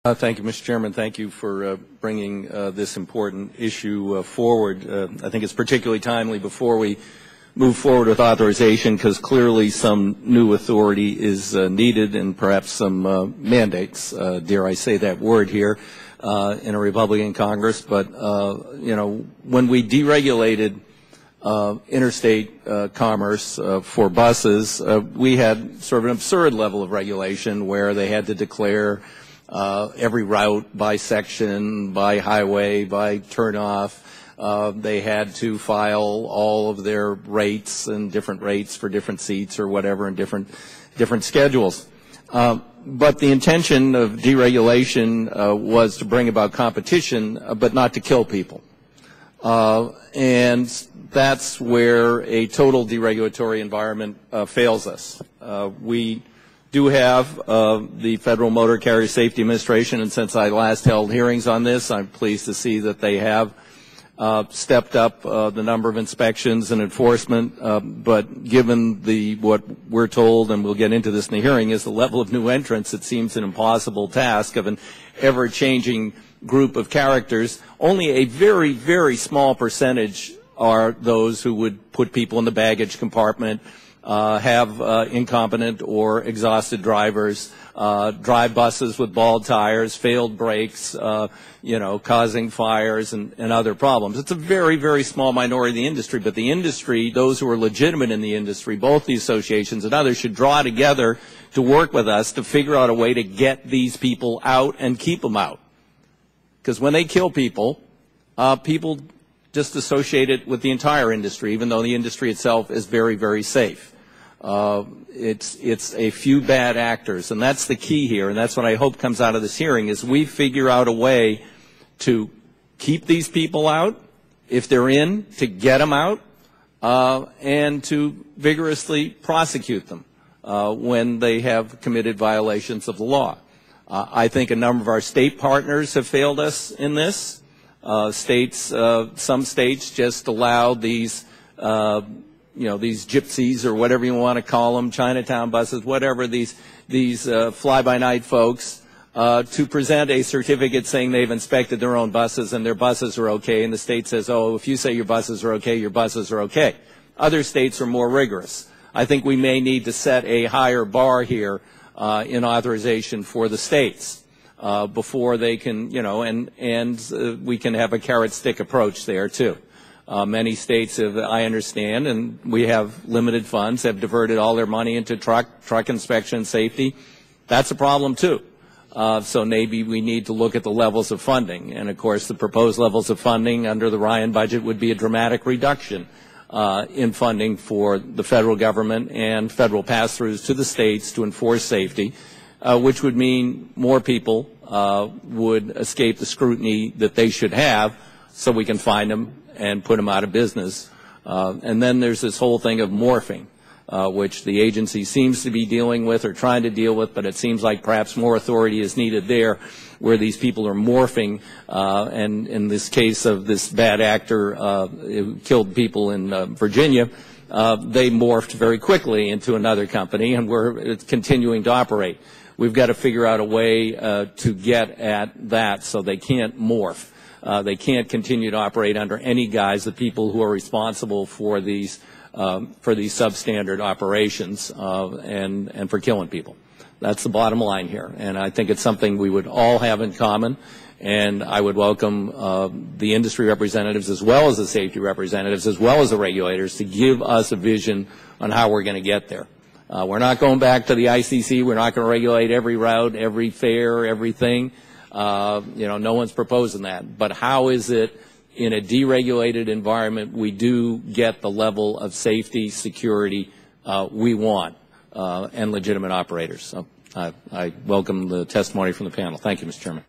Thank you, Mr. Chairman. Thank you for bringing this important issue forward. I think it's particularly timely before we move forward with authorization because clearly some new authority is needed and perhaps some mandates, dare I say that word here, in a Republican Congress. But, when we deregulated interstate commerce for buses, we had sort of an absurd level of regulation where they had to declare every route by section, by highway, by turnoff. They had to file all of their rates and different rates for different seats or whatever and different schedules. But the intention of deregulation was to bring about competition, but not to kill people. And that's where a total deregulatory environment fails us. We do have the Federal Motor Carrier Safety Administration, and since I last held hearings on this, I'm pleased to see that they have stepped up the number of inspections and enforcement, but given what we're told, and we'll get into this in the hearing, is the level of new entrants, it seems an impossible task of an ever-changing group of characters. Only a very, very small percentage are those who would put people in the baggage compartment, have incompetent or exhausted drivers, drive buses with bald tires, failed brakes, causing fires and other problems. It's a very, very small minority of the industry, but the industry, those who are legitimate in the industry, both the associations and others, should draw together to work with us to figure out a way to get these people out and keep them out. Because when they kill people, people just associate it with the entire industry, even though the industry itself is very, very safe. It's a few bad actors, and that's the key here, and that's what I hope comes out of this hearing, is we figure out a way to keep these people out, if they're in, to get them out, and to vigorously prosecute them when they have committed violations of the law. I think a number of our state partners have failed us in this. Some states just allow these these gypsies or whatever you want to call them, Chinatown buses, whatever, these fly-by-night folks, to present a certificate saying they've inspected their own buses and their buses are okay, and the state says, oh, if you say your buses are okay, your buses are okay. Other states are more rigorous. I think we may need to set a higher bar here in authorization for the states before they can, and we can have a carrot-stick approach there, too. Many states have, I understand, and we have limited funds, have diverted all their money into truck inspection safety. That's a problem, too. So maybe we need to look at the levels of funding. And, of course, the proposed levels of funding under the Ryan budget would be a dramatic reduction in funding for the federal government and federal pass-throughs to the states to enforce safety, which would mean more people would escape the scrutiny that they should have, so we can find them and put them out of business. And then there's this whole thing of morphing, which the agency seems to be dealing with or trying to deal with, but it seems like perhaps more authority is needed there, where these people are morphing. And in this case of this bad actor who killed people in Virginia, they morphed very quickly into another company, and it's continuing to operate. We've got to figure out a way to get at that so they can't morph. They can't continue to operate under any guise, the people who are responsible for these substandard operations and for killing people. That's the bottom line here, and I think it's something we would all have in common. And I would welcome the industry representatives as well as the safety representatives as well as the regulators to give us a vision on how we're going to get there. We're not going back to the ICC. We're not going to regulate every route, every fare, everything. No one's proposing that. But how is it in a deregulated environment we do get the level of safety, security we want, and legitimate operators? So I welcome the testimony from the panel. Thank you, Mr. Chairman.